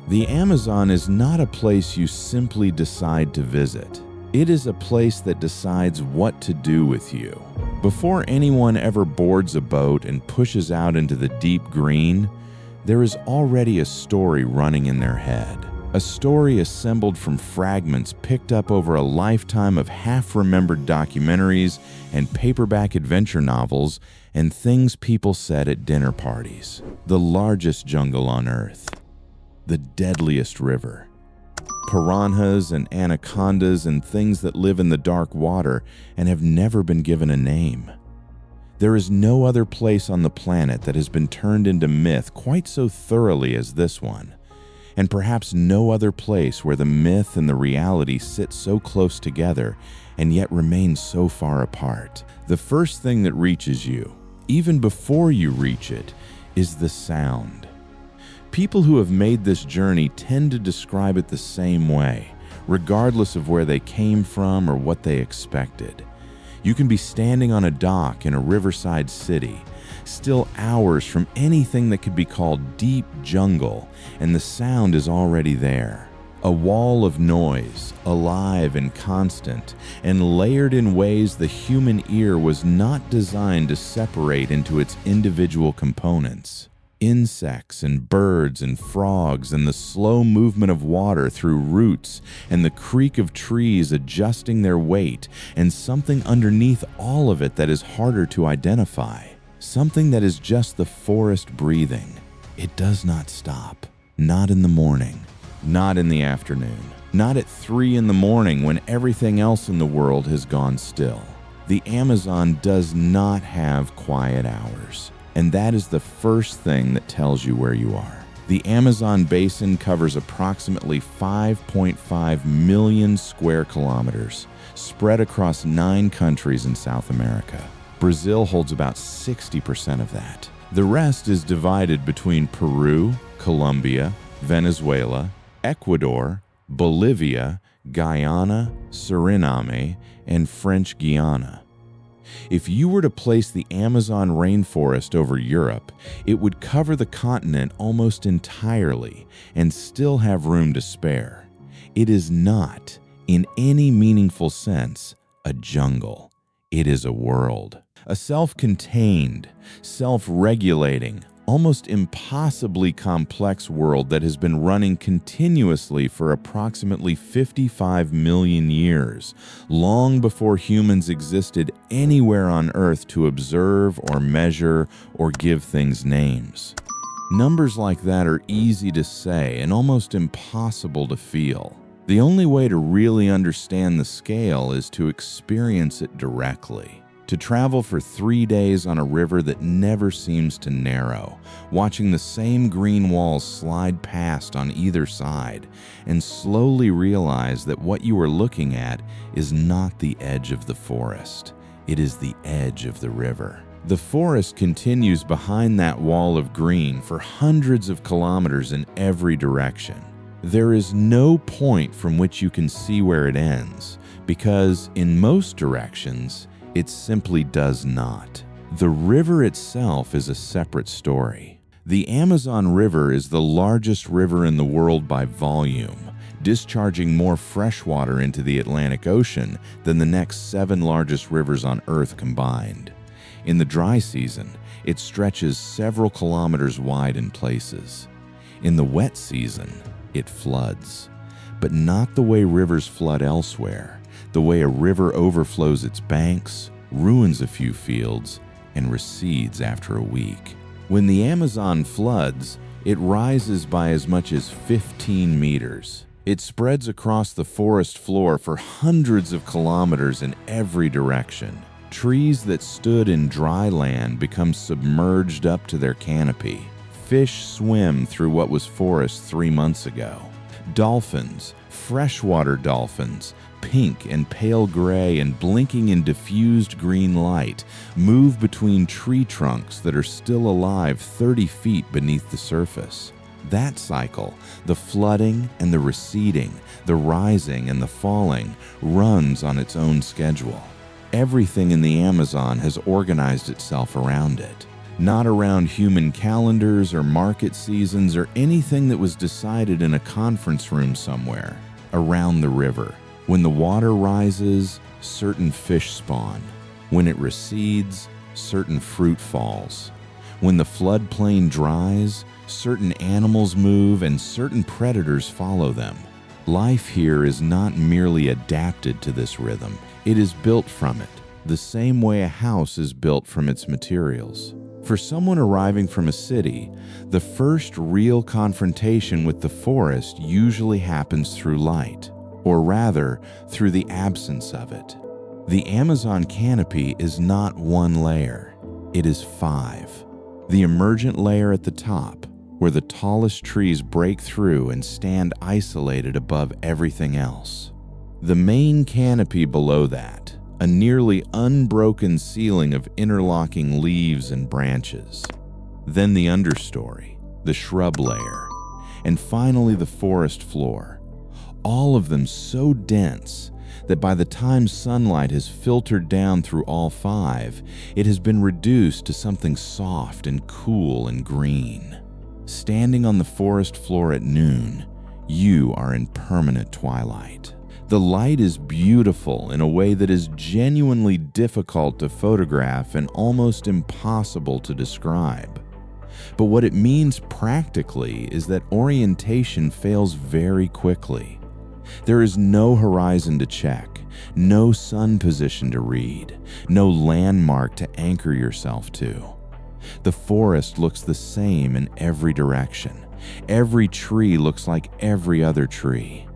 The Amazon is not a place you simply decide to visit. It is a place that decides what to do with you. Before anyone ever boards a boat and pushes out into the deep green, there is already a story running in their head. A story assembled from fragments picked up over a lifetime of half-remembered documentaries and paperback adventure novels and things people said at dinner parties. The largest jungle on Earth. The deadliest river. Piranhas and anacondas and things that live in the dark water and have never been given a name. There is no other place on the planet that has been turned into myth quite so thoroughly as this one, and perhaps no other place where the myth and the reality sit so close together and yet remain so far apart. The first thing that reaches you, even before you reach it, is the sound. People who have made this journey tend to describe it the same way, regardless of where they came from or what they expected. You can be standing on a dock in a riverside city, still hours from anything that could be called deep jungle, and the sound is already there. A wall of noise, alive and constant, and layered in ways the human ear was not designed to separate into its individual components. Insects and birds and frogs and the slow movement of water through roots and the creak of trees adjusting their weight, and something underneath all of it that is harder to identify. Something that is just the forest breathing. It does not stop. Not in the morning. Not in the afternoon. Not at 3 in the morning when everything else in the world has gone still. The Amazon does not have quiet hours. And that is the first thing that tells you where you are. The Amazon basin covers approximately 5.5 million square kilometers, spread across 9 countries in South America. Brazil holds about 60% of that. The rest is divided between Peru, Colombia, Venezuela, Ecuador, Bolivia, Guyana, Suriname, and French Guiana. If you were to place the Amazon rainforest over Europe, it would cover the continent almost entirely and still have room to spare. It is not, in any meaningful sense, a jungle. It is a world. A self-contained, self-regulating, almost impossibly complex world that has been running continuously for approximately 55 million years, long before humans existed anywhere on Earth to observe or measure or give things names. Numbers like that are easy to say and almost impossible to feel. The only way to really understand the scale is to experience it directly. To travel for 3 days on a river that never seems to narrow, watching the same green walls slide past on either side, and slowly realize that what you are looking at is not the edge of the forest. It is the edge of the river. The forest continues behind that wall of green for hundreds of kilometers in every direction. There is no point from which you can see where it ends, because in most directions, it simply does not. The river itself is a separate story. The Amazon River is the largest river in the world by volume, discharging more fresh water into the Atlantic Ocean than the next 7 largest rivers on Earth combined. In the dry season, it stretches several kilometers wide in places. In the wet season, it floods, but not the way rivers flood elsewhere. The way a river overflows its banks, ruins a few fields, and recedes after a week. When the Amazon floods, it rises by as much as 15 meters. It spreads across the forest floor for hundreds of kilometers in every direction. Trees that stood in dry land become submerged up to their canopy. Fish swim through what was forest 3 months ago. Dolphins, freshwater dolphins, pink and pale gray and blinking in diffused green light, move between tree trunks that are still alive 30 feet beneath the surface. That cycle, the flooding and the receding, the rising and the falling, runs on its own schedule. Everything in the Amazon has organized itself around it. not around human calendars or market seasons or anything that was decided in a conference room somewhere. Around the river. When the water rises, certain fish spawn. When it recedes, certain fruit falls. When the floodplain dries, certain animals move and certain predators follow them. Life here is not merely adapted to this rhythm, it is built from it, the same way a house is built from its materials. For someone arriving from a city, the first real confrontation with the forest usually happens through light, or rather, through the absence of it. The Amazon canopy is not one layer, it is 5. The emergent layer at the top, where the tallest trees break through and stand isolated above everything else. The main canopy below that, a nearly unbroken ceiling of interlocking leaves and branches. Then the understory, the shrub layer, and finally the forest floor. All of them so dense that by the time sunlight has filtered down through all 5, it has been reduced to something soft and cool and green. Standing on the forest floor at noon, you are in permanent twilight. The light is beautiful in a way that is genuinely difficult to photograph and almost impossible to describe. But what it means practically is that orientation fails very quickly. There is no horizon to check, no sun position to read, no landmark to anchor yourself to. The forest looks the same in every direction. Every tree looks like every other tree.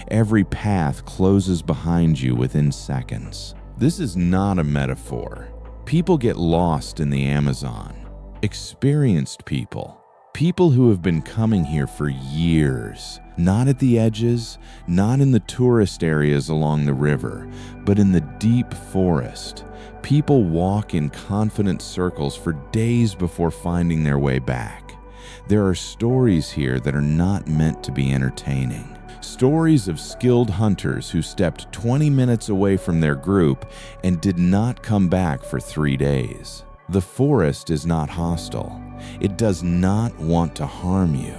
Every path closes behind you within seconds. This is not a metaphor. People get lost in the Amazon. Experienced people. People who have been coming here for years. Not at the edges, not in the tourist areas along the river, but in the deep forest. People walk in confident circles for days before finding their way back. There are stories here that are not meant to be entertaining. Stories of skilled hunters who stepped 20 minutes away from their group and did not come back for 3 days. The forest is not hostile. It does not want to harm you.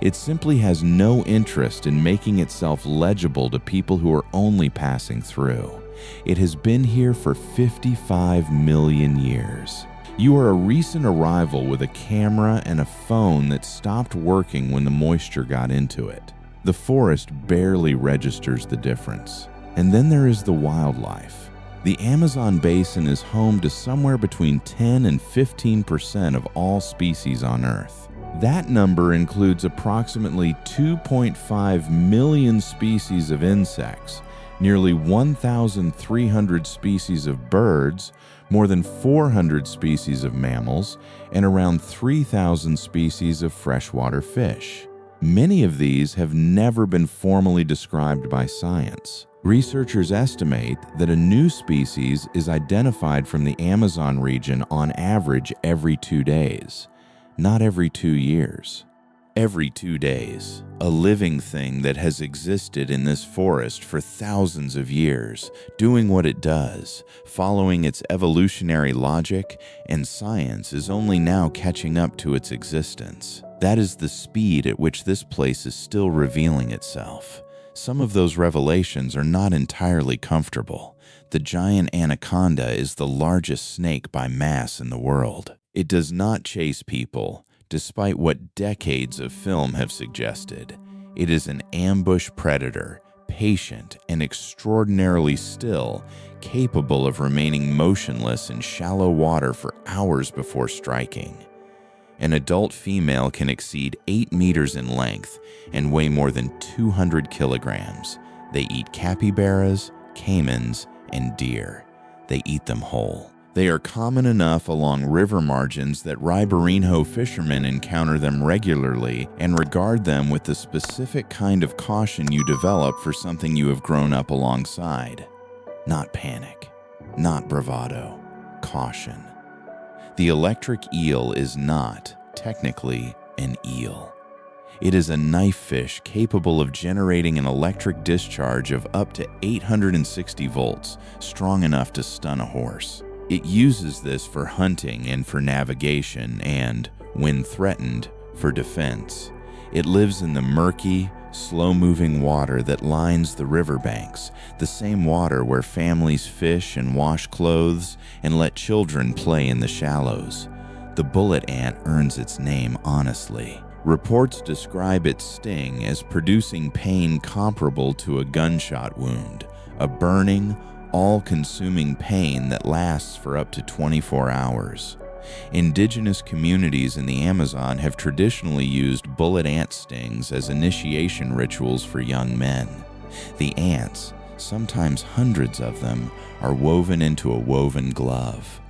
It simply has no interest in making itself legible to people who are only passing through. It has been here for 55 million years. You are a recent arrival with a camera and a phone that stopped working when the moisture got into it. The forest barely registers the difference. And then there is the wildlife. The Amazon basin is home to somewhere between 10 and 15% of all species on Earth. That number includes approximately 2.5 million species of insects, nearly 1,300 species of birds, more than 400 species of mammals, and around 3,000 species of freshwater fish. Many of these have never been formally described by science. Researchers estimate that a new species is identified from the Amazon region on average every 2 days, not every 2 years. Every 2 days, a living thing that has existed in this forest for thousands of years, doing what it does, following its evolutionary logic, and science is only now catching up to its existence. That is the speed at which this place is still revealing itself. Some of those revelations are not entirely comfortable. The giant anaconda is the largest snake by mass in the world. It does not chase people, despite what decades of film have suggested. It is an ambush predator, patient and extraordinarily still, capable of remaining motionless in shallow water for hours before striking. An adult female can exceed 8 meters in length and weigh more than 200 kilograms. They eat capybaras, caimans, and deer. They eat them whole. They are common enough along river margins that Ribeirinho fishermen encounter them regularly and regard them with the specific kind of caution you develop for something you have grown up alongside. Not panic, not bravado, caution. The electric eel is not, technically, an eel. It is a knife fish capable of generating an electric discharge of up to 860 volts, strong enough to stun a horse. It uses this for hunting and for navigation and, when threatened, for defense. It lives in the murky, slow-moving water that lines the riverbanks, the same water where families fish and wash clothes and let children play in the shallows. The bullet ant earns its name honestly. Reports describe its sting as producing pain comparable to a gunshot wound, a burning, all-consuming pain that lasts for up to 24 hours. Indigenous communities in the Amazon have traditionally used bullet ant stings as initiation rituals for young men. The ants, sometimes hundreds of them, are woven into a woven glove.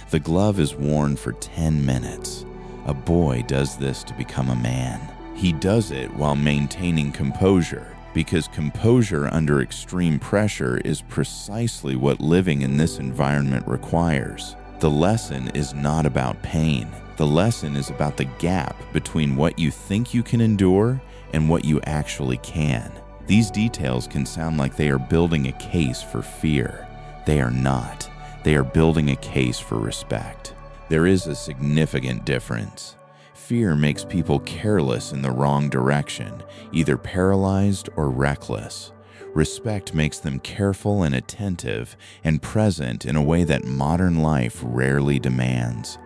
The glove is worn for 10 minutes. A boy does this to become a man. He does it while maintaining composure, because composure under extreme pressure is precisely what living in this environment requires. The lesson is not about pain. The lesson is about the gap between what you think you can endure and what you actually can. These details can sound like they are building a case for fear. They are not. They are building a case for respect. There is a significant difference. Fear makes people careless in the wrong direction, either paralyzed or reckless. Respect makes them careful and attentive and present in a way that modern life rarely demands.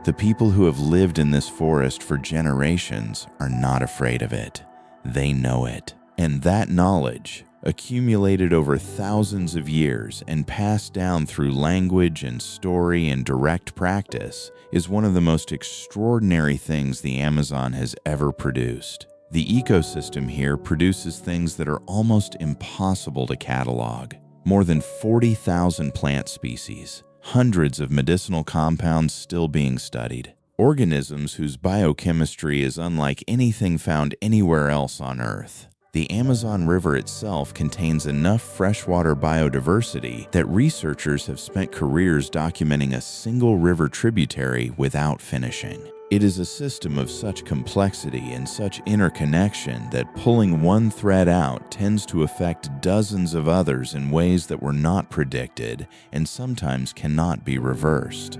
The people who have lived in this forest for generations are not afraid of it. They know it. And that knowledge, accumulated over thousands of years and passed down through language and story and direct practice, is one of the most extraordinary things the Amazon has ever produced. The ecosystem here produces things that are almost impossible to catalog. More than 40,000 plant species, hundreds of medicinal compounds still being studied, organisms whose biochemistry is unlike anything found anywhere else on Earth. The Amazon River itself contains enough freshwater biodiversity that researchers have spent careers documenting a single river tributary without finishing. It is a system of such complexity and such interconnection that pulling one thread out tends to affect dozens of others in ways that were not predicted and sometimes cannot be reversed.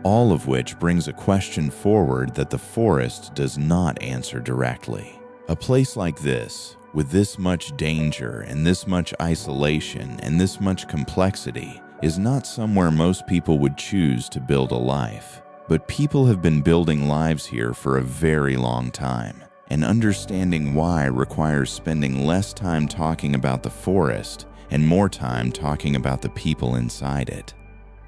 All of which brings a question forward that the forest does not answer directly. A place like this, with this much danger and this much isolation and this much complexity, is not somewhere most people would choose to build a life. But people have been building lives here for a very long time, and understanding why requires spending less time talking about the forest and more time talking about the people inside it.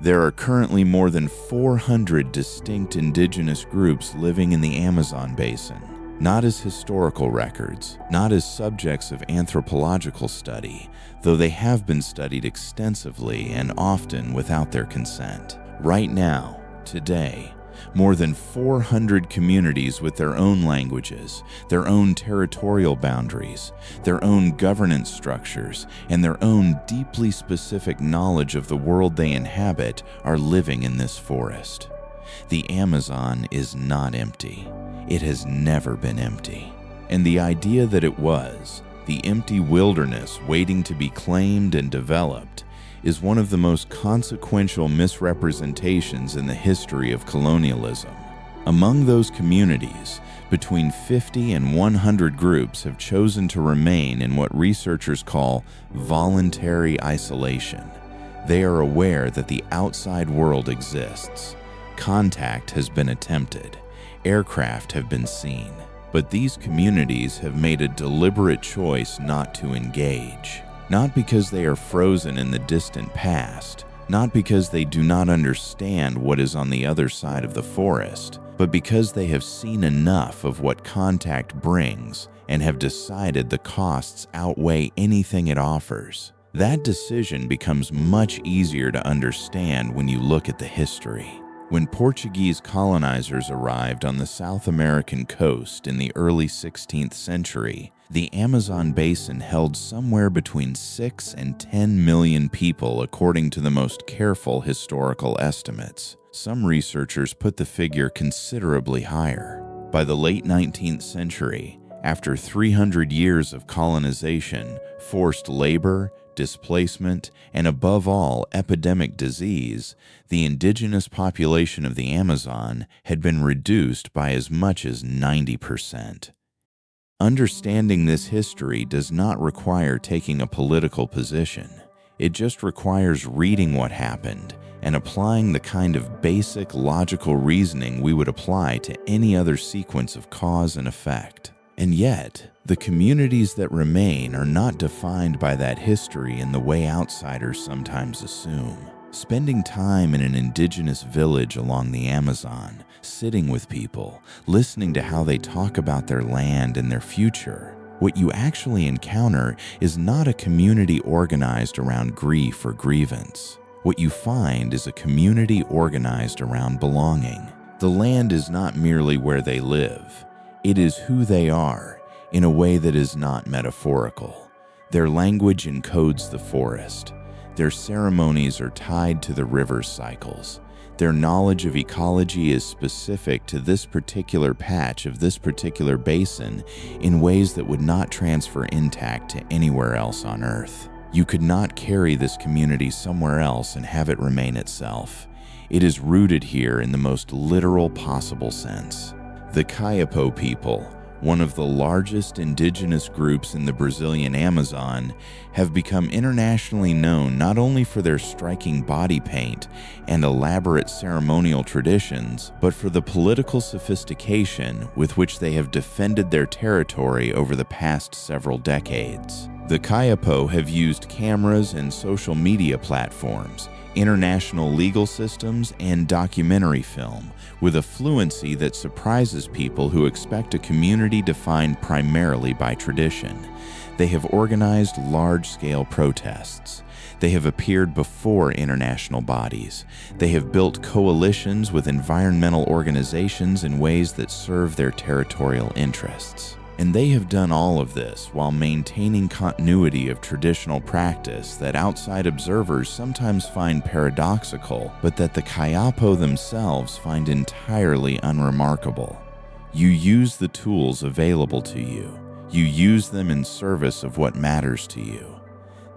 There are currently more than 400 distinct indigenous groups living in the Amazon basin, not as historical records, not as subjects of anthropological study, though they have been studied extensively and often without their consent. Right now, today, more than 400 communities with their own languages, their own territorial boundaries, their own governance structures, and their own deeply specific knowledge of the world they inhabit are living in this forest. The Amazon is not empty. It has never been empty. And the idea that it was, the empty wilderness waiting to be claimed and developed, is one of the most consequential misrepresentations in the history of colonialism. Among those communities, between 50 and 100 groups have chosen to remain in what researchers call voluntary isolation. They are aware that the outside world exists. Contact has been attempted. Aircraft have been seen. But these communities have made a deliberate choice not to engage. Not because they are frozen in the distant past, not because they do not understand what is on the other side of the forest, but because they have seen enough of what contact brings and have decided the costs outweigh anything it offers. That decision becomes much easier to understand when you look at the history. When Portuguese colonizers arrived on the South American coast in the early 16th century, the Amazon basin held somewhere between 6 and 10 million people according to the most careful historical estimates. Some researchers put the figure considerably higher. By the late 19th century, after 300 years of colonization, forced labor, displacement, and above all, epidemic disease, the indigenous population of the Amazon had been reduced by as much as 90%. Understanding this history does not require taking a political position. It just requires reading what happened and applying the kind of basic logical reasoning we would apply to any other sequence of cause and effect. And yet, the communities that remain are not defined by that history in the way outsiders sometimes assume. Spending time in an indigenous village along the Amazon, sitting with people, listening to how they talk about their land and their future, what you actually encounter is not a community organized around grief or grievance. What you find is a community organized around belonging. The land is not merely where they live. It is who they are, in a way that is not metaphorical. Their language encodes the forest. Their ceremonies are tied to the river's cycles. Their knowledge of ecology is specific to this particular patch of this particular basin in ways that would not transfer intact to anywhere else on Earth. You could not carry this community somewhere else and have it remain itself. It is rooted here in the most literal possible sense. The Kayapo people, one of the largest indigenous groups in the Brazilian Amazon, have become internationally known not only for their striking body paint and elaborate ceremonial traditions, but for the political sophistication with which they have defended their territory over the past several decades. The Kayapo have used cameras and social media platforms, international legal systems, and documentary film with a fluency that surprises people who expect a community defined primarily by tradition. They have organized large-scale protests. They have appeared before international bodies. They have built coalitions with environmental organizations in ways that serve their territorial interests. And they have done all of this while maintaining continuity of traditional practice that outside observers sometimes find paradoxical, but that the Kayapo themselves find entirely unremarkable. You use the tools available to you. You use them in service of what matters to you.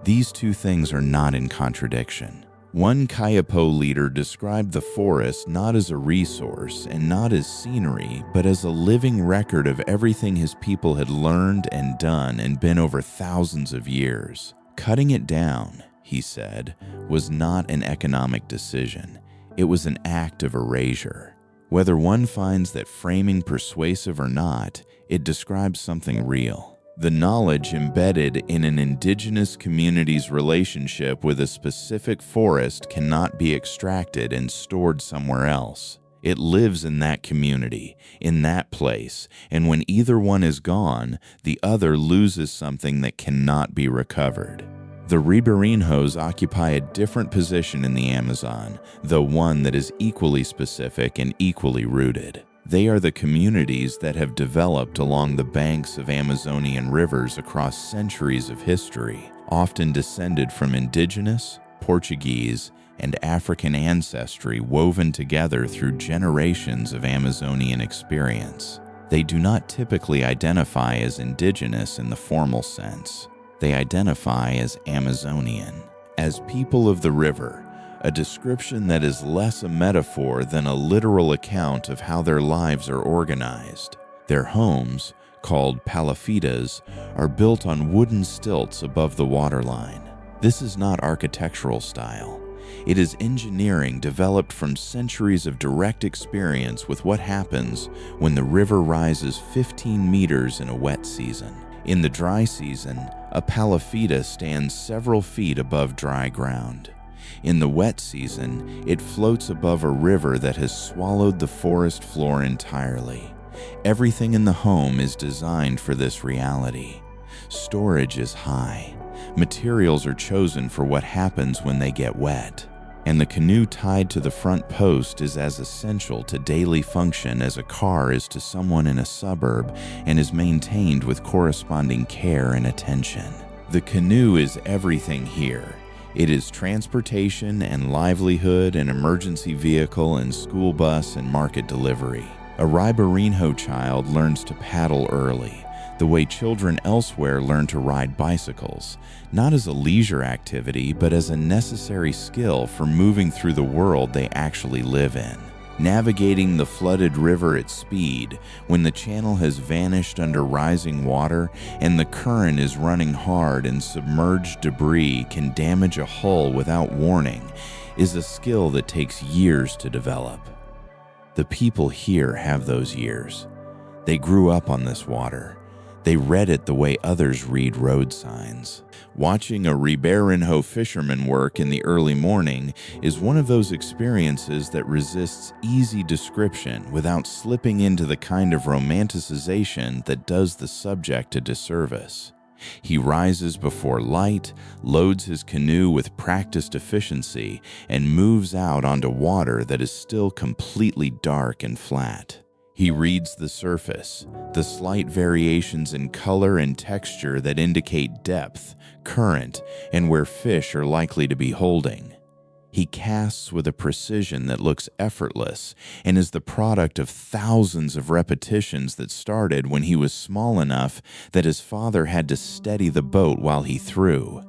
These two things are not in contradiction. One Kayapo leader described the forest not as a resource and not as scenery, but as a living record of everything his people had learned and done and been over thousands of years. Cutting it down, he said, was not an economic decision. It was an act of erasure. Whether one finds that framing persuasive or not, it describes something real. The knowledge embedded in an indigenous community's relationship with a specific forest cannot be extracted and stored somewhere else. It lives in that community, in that place, and when either one is gone, the other loses something that cannot be recovered. The Ribeirinhos occupy a different position in the Amazon, though one that is equally specific and equally rooted. They are the communities that have developed along the banks of Amazonian rivers across centuries of history, often descended from indigenous, Portuguese, and African ancestry woven together through generations of Amazonian experience. They do not typically identify as indigenous in the formal sense. They identify as Amazonian, as people of the river, a description that is less a metaphor than a literal account of how their lives are organized. Their homes, called palafitas, are built on wooden stilts above the waterline. This is not architectural style. It is engineering developed from centuries of direct experience with what happens when the river rises 15 meters in a wet season. In the dry season, a palafita stands several feet above dry ground. In the wet season, it floats above a river that has swallowed the forest floor entirely. Everything in the home is designed for this reality. Storage is high. Materials are chosen for what happens when they get wet. And the canoe tied to the front post is as essential to daily function as a car is to someone in a suburb and is maintained with corresponding care and attention. The canoe is everything here. It is transportation and livelihood and emergency vehicle and school bus and market delivery. A Ribeirinho child learns to paddle early, the way children elsewhere learn to ride bicycles, not as a leisure activity, but as a necessary skill for moving through the world they actually live in. Navigating the flooded river at speed, when the channel has vanished under rising water and the current is running hard and submerged debris can damage a hull without warning, is a skill that takes years to develop. The people here have those years. They grew up on this water. They read it the way others read road signs. Watching a Rainforest fisherman work in the early morning is one of those experiences that resists easy description without slipping into the kind of romanticization that does the subject a disservice. He rises before light, loads his canoe with practiced efficiency, and moves out onto water that is still completely dark and flat. He reads the surface, the slight variations in color and texture that indicate depth, current, and where fish are likely to be holding. He casts with a precision that looks effortless and is the product of thousands of repetitions that started when he was small enough that his father had to steady the boat while he threw.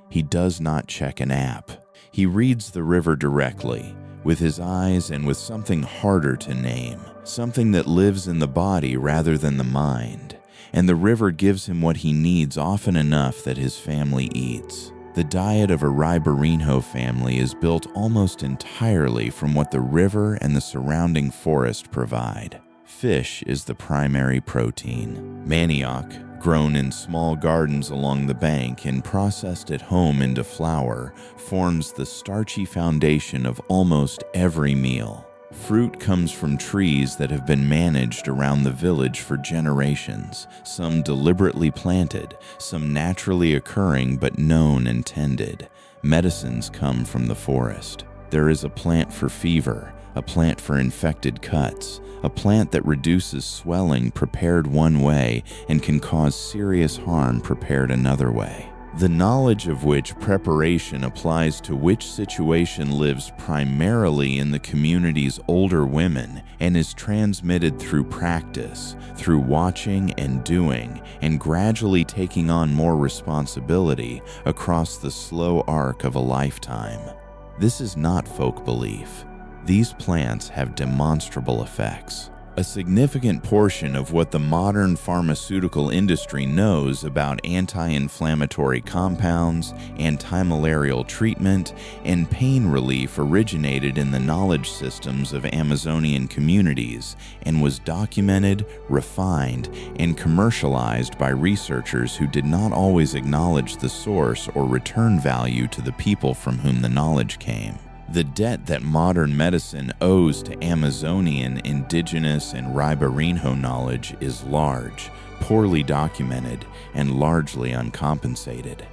He does not check an app. He reads the river directly, with his eyes and with something harder to name, something that lives in the body rather than the mind, and the river gives him what he needs often enough that his family eats. The diet of a Rainforest family is built almost entirely from what the river and the surrounding forest provide. Fish is the primary protein. Manioc, grown in small gardens along the bank and processed at home into flour, forms the starchy foundation of almost every meal. Fruit comes from trees that have been managed around the village for generations, some deliberately planted, some naturally occurring but known and tended. Medicines come from the forest. There is a plant for fever, a plant for infected cuts, a plant that reduces swelling prepared one way and can cause serious harm prepared another way. The knowledge of which preparation applies to which situation lives primarily in the community's older women and is transmitted through practice, through watching and doing, and gradually taking on more responsibility across the slow arc of a lifetime. This is not folk belief. These plants have demonstrable effects. A significant portion of what the modern pharmaceutical industry knows about anti-inflammatory compounds, antimalarial treatment, and pain relief originated in the knowledge systems of Amazonian communities and was documented, refined, and commercialized by researchers who did not always acknowledge the source or return value to the people from whom the knowledge came. The debt that modern medicine owes to Amazonian, indigenous, and Rainforest knowledge is large, poorly documented, and largely uncompensated.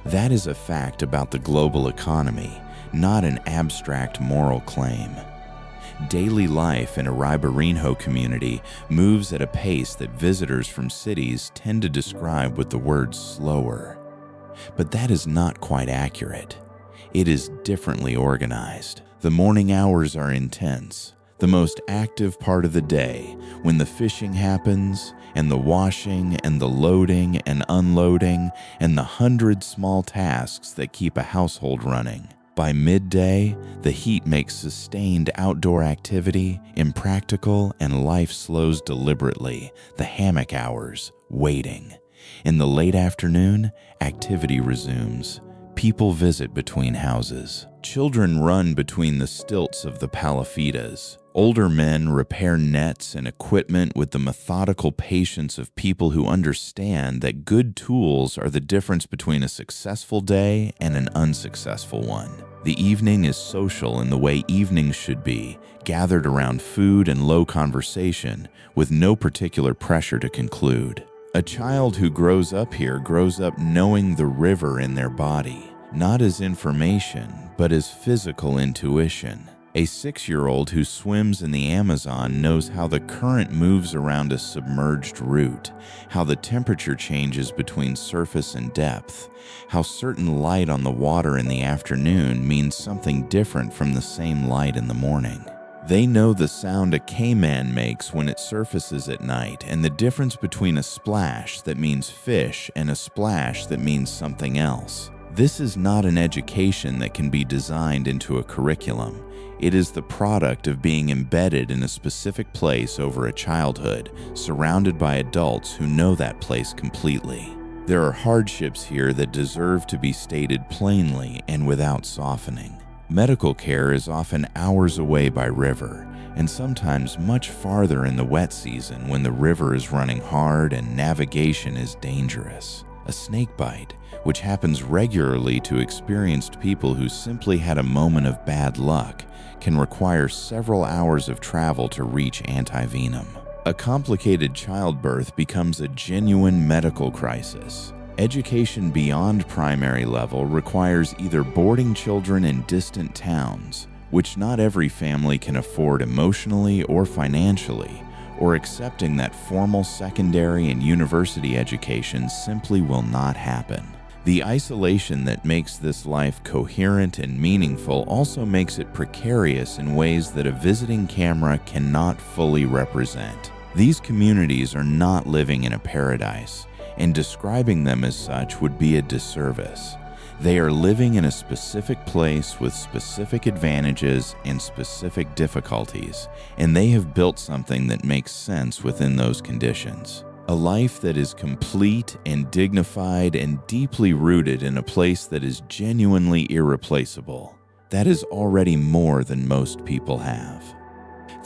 That is a fact about the global economy, not an abstract moral claim. Daily life in a Rainforest community moves at a pace that visitors from cities tend to describe with the word slower. But that is not quite accurate. It is differently organized. The morning hours are intense, the most active part of the day, when the fishing happens, and the washing, and the loading and unloading, and the 100 small tasks that keep a household running. By midday, the heat makes sustained outdoor activity impractical and life slows deliberately, the hammock hours, waiting. In the late afternoon, activity resumes. People visit between houses. Children run between the stilts of the palafitas. Older men repair nets and equipment with the methodical patience of people who understand that good tools are the difference between a successful day and an unsuccessful one. The evening is social in the way evenings should be, gathered around food and low conversation, with no particular pressure to conclude. A child who grows up here grows up knowing the river in their body, not as information, but as physical intuition. A 6-year-old who swims in the Amazon knows how the current moves around a submerged root, how the temperature changes between surface and depth, how certain light on the water in the afternoon means something different from the same light in the morning. They know the sound a caiman makes when it surfaces at night and the difference between a splash that means fish and a splash that means something else. This is not an education that can be designed into a curriculum. It is the product of being embedded in a specific place over a childhood, surrounded by adults who know that place completely. There are hardships here that deserve to be stated plainly and without softening. Medical care is often hours away by river, and sometimes much farther in the wet season when the river is running hard and navigation is dangerous. A snake bite, which happens regularly to experienced people who simply had a moment of bad luck, can require several hours of travel to reach antivenom. A complicated childbirth becomes a genuine medical crisis. Education beyond primary level requires either boarding children in distant towns, which not every family can afford emotionally or financially, or accepting that formal secondary and university education simply will not happen. The isolation that makes this life coherent and meaningful also makes it precarious in ways that a visiting camera cannot fully represent. These communities are not living in a paradise, and describing them as such would be a disservice. They are living in a specific place with specific advantages and specific difficulties, and they have built something that makes sense within those conditions. A life that is complete and dignified and deeply rooted in a place that is genuinely irreplaceable. That is already more than most people have.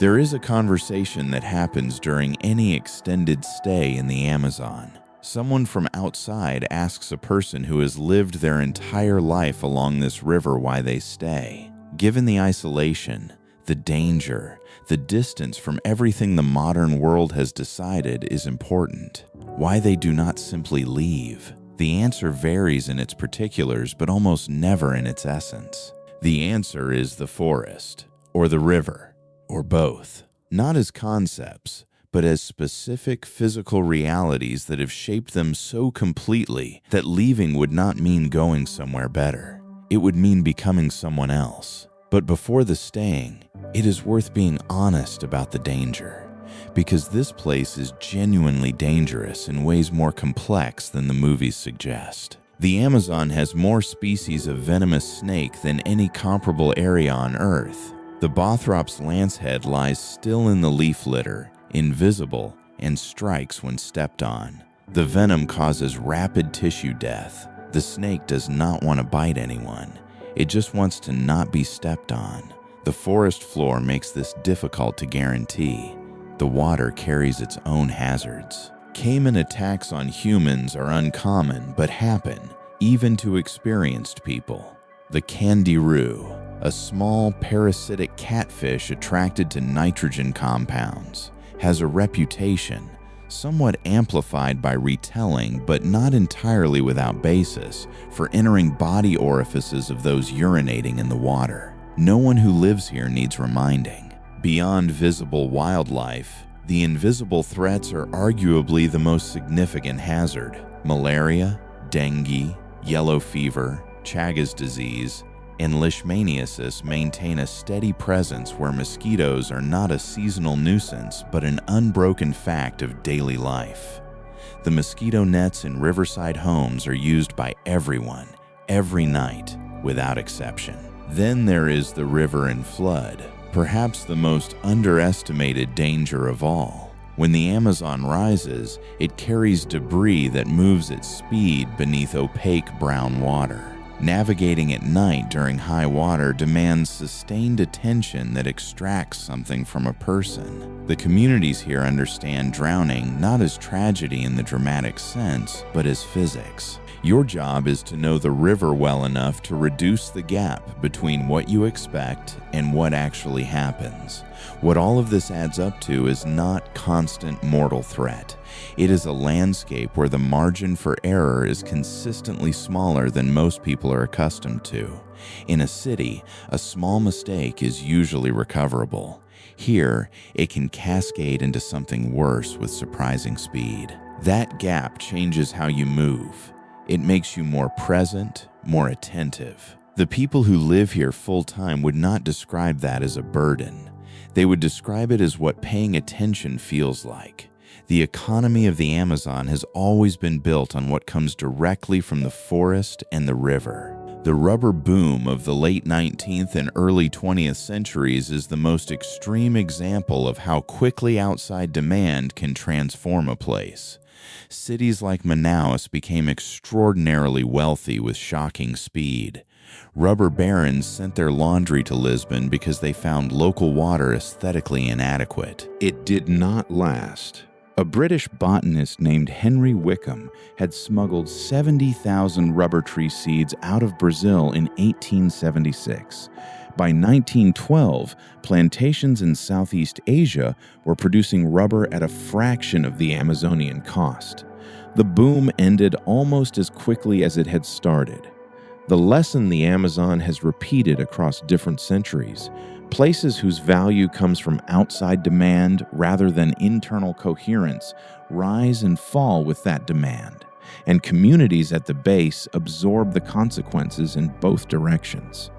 There is a conversation that happens during any extended stay in the Amazon. Someone from outside asks a person who has lived their entire life along this river why they stay. Given the isolation, the danger, the distance from everything the modern world has decided is important, why they do not simply leave. The answer varies in its particulars, but almost never in its essence. The answer is the forest, or the river, or both. Not as concepts, but as specific physical realities that have shaped them so completely that leaving would not mean going somewhere better. It would mean becoming someone else. But before the staying, it is worth being honest about the danger, because this place is genuinely dangerous in ways more complex than the movies suggest. The Amazon has more species of venomous snake than any comparable area on Earth. The Bothrops lancehead lies still in the leaf litter, invisible, and strikes when stepped on. The venom causes rapid tissue death. The snake does not want to bite anyone. It just wants to not be stepped on. The forest floor makes this difficult to guarantee. The water carries its own hazards. Caiman attacks on humans are uncommon but happen, even to experienced people. The candiru, a small parasitic catfish attracted to nitrogen compounds, has a reputation, somewhat amplified by retelling but not entirely without basis, for entering body orifices of those urinating in the water. No one who lives here needs reminding. Beyond visible wildlife, the invisible threats are arguably the most significant hazard. Malaria, dengue, yellow fever, Chagas disease, and leishmaniasis maintain a steady presence where mosquitoes are not a seasonal nuisance but an unbroken fact of daily life. The mosquito nets in riverside homes are used by everyone, every night, without exception. Then there is the river and flood, perhaps the most underestimated danger of all. When the Amazon rises, it carries debris that moves at speed beneath opaque brown water. Navigating at night during high water demands sustained attention that extracts something from a person. The communities here understand drowning not as tragedy in the dramatic sense, but as physics. Your job is to know the river well enough to reduce the gap between what you expect and what actually happens. What all of this adds up to is not constant mortal threat. It is a landscape where the margin for error is consistently smaller than most people are accustomed to. In a city, a small mistake is usually recoverable. Here, it can cascade into something worse with surprising speed. That gap changes how you move. It makes you more present, more attentive. The people who live here full-time would not describe that as a burden. They would describe it as what paying attention feels like. The economy of the Amazon has always been built on what comes directly from the forest and the river. The rubber boom of the late 19th and early 20th centuries is the most extreme example of how quickly outside demand can transform a place. Cities like Manaus became extraordinarily wealthy with shocking speed. Rubber barons sent their laundry to Lisbon because they found local water aesthetically inadequate. It did not last. A British botanist named Henry Wickham had smuggled 70,000 rubber tree seeds out of Brazil in 1876. By 1912, plantations in Southeast Asia were producing rubber at a fraction of the Amazonian cost. The boom ended almost as quickly as it had started. The lesson the Amazon has repeated across different centuries: places whose value comes from outside demand rather than internal coherence rise and fall with that demand, and communities at the base absorb the consequences in both directions.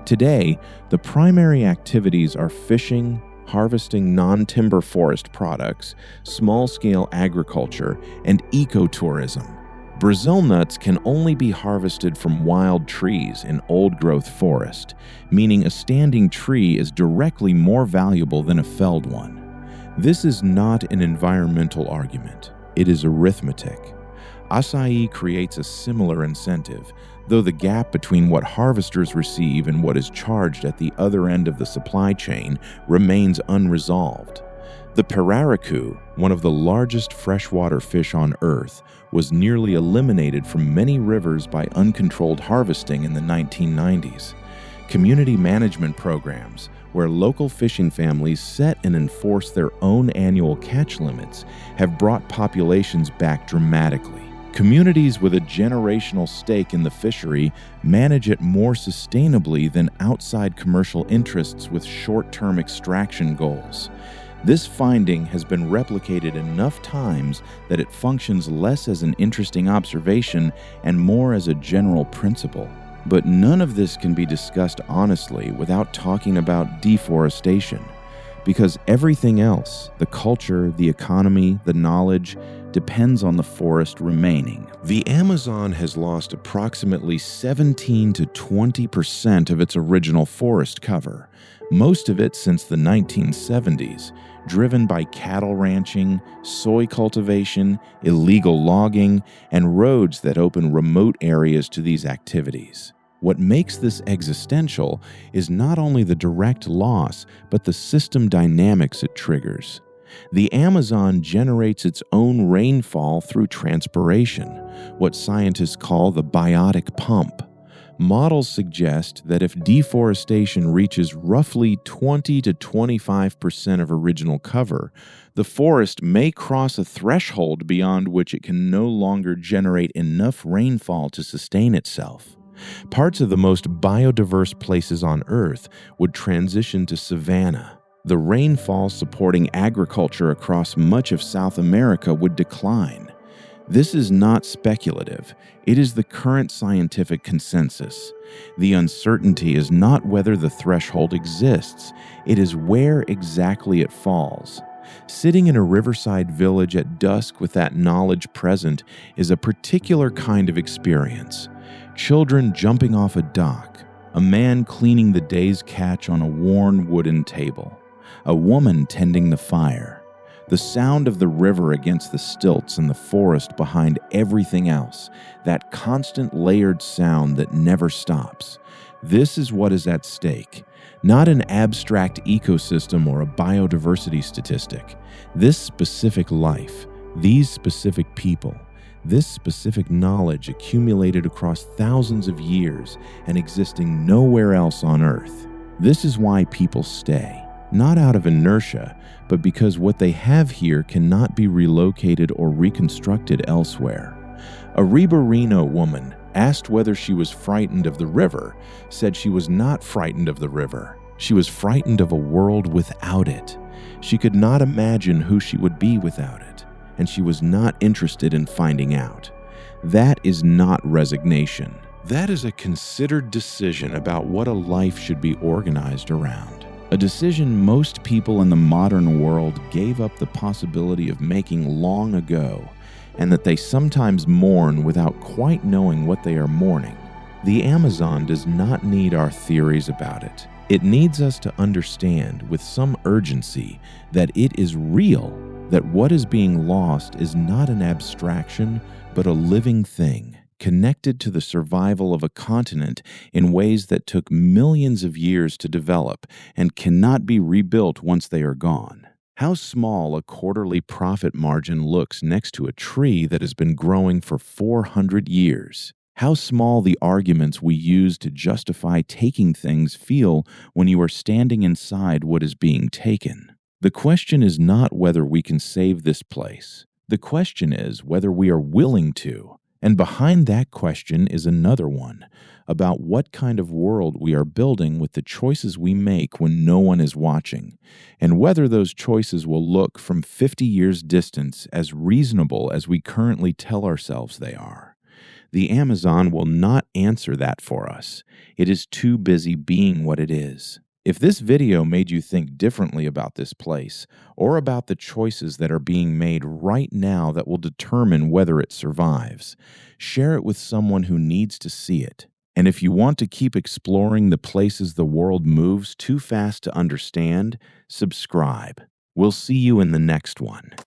Today, the primary activities are fishing, harvesting non-timber forest products, small-scale agriculture, and ecotourism. Brazil nuts can only be harvested from wild trees in old-growth forest, meaning a standing tree is directly more valuable than a felled one. This is not an environmental argument. It is arithmetic. Acai creates a similar incentive, though the gap between what harvesters receive and what is charged at the other end of the supply chain remains unresolved. The pirarucu, one of the largest freshwater fish on Earth, was nearly eliminated from many rivers by uncontrolled harvesting in the 1990s. Community management programs, where local fishing families set and enforce their own annual catch limits, have brought populations back dramatically. Communities with a generational stake in the fishery manage it more sustainably than outside commercial interests with short-term extraction goals. This finding has been replicated enough times that it functions less as an interesting observation and more as a general principle. But none of this can be discussed honestly without talking about deforestation, because everything else, the culture, the economy, the knowledge, depends on the forest remaining. The Amazon has lost approximately 17 to 20% of its original forest cover, most of it since the 1970s, driven by cattle ranching, soy cultivation, illegal logging, and roads that open remote areas to these activities. What makes this existential is not only the direct loss, but the system dynamics it triggers. The Amazon generates its own rainfall through transpiration, what scientists call the biotic pump. Models suggest that if deforestation reaches roughly 20 to 25% of original cover, the forest may cross a threshold beyond which it can no longer generate enough rainfall to sustain itself. Parts of the most biodiverse places on Earth would transition to savanna. The rainfall supporting agriculture across much of South America would decline. This is not speculative. It is the current scientific consensus. The uncertainty is not whether the threshold exists, it is where exactly it falls. Sitting in a riverside village at dusk with that knowledge present is a particular kind of experience. Children jumping off a dock, a man cleaning the day's catch on a worn wooden table, a woman tending the fire. The sound of the river against the stilts and the forest behind everything else, that constant layered sound that never stops. This is what is at stake, not an abstract ecosystem or a biodiversity statistic. This specific life, these specific people, this specific knowledge accumulated across thousands of years and existing nowhere else on Earth. This is why people stay. Not out of inertia, but because what they have here cannot be relocated or reconstructed elsewhere. A Riverino woman, asked whether she was frightened of the river, said she was not frightened of the river. She was frightened of a world without it. She could not imagine who she would be without it, and she was not interested in finding out. That is not resignation. That is a considered decision about what a life should be organized around. a decision most people in the modern world gave up the possibility of making long ago, and that they sometimes mourn without quite knowing what they are mourning. The Amazon does not need our theories about it. It needs us to understand with some urgency that it is real, that what is being lost is not an abstraction, but a living thing, connected to the survival of a continent in ways that took millions of years to develop and cannot be rebuilt once they are gone. How small a quarterly profit margin looks next to a tree that has been growing for 400 years. How small the arguments we use to justify taking things feel when you are standing inside what is being taken. The question is not whether we can save this place. The question is whether we are willing to. And behind that question is another one, about what kind of world we are building with the choices we make when no one is watching, and whether those choices will look from 50 years' distance as reasonable as we currently tell ourselves they are. The Amazon will not answer that for us. It is too busy being what it is. If this video made you think differently about this place, or about the choices that are being made right now that will determine whether it survives, share it with someone who needs to see it. And if you want to keep exploring the places the world moves too fast to understand, subscribe. We'll see you in the next one.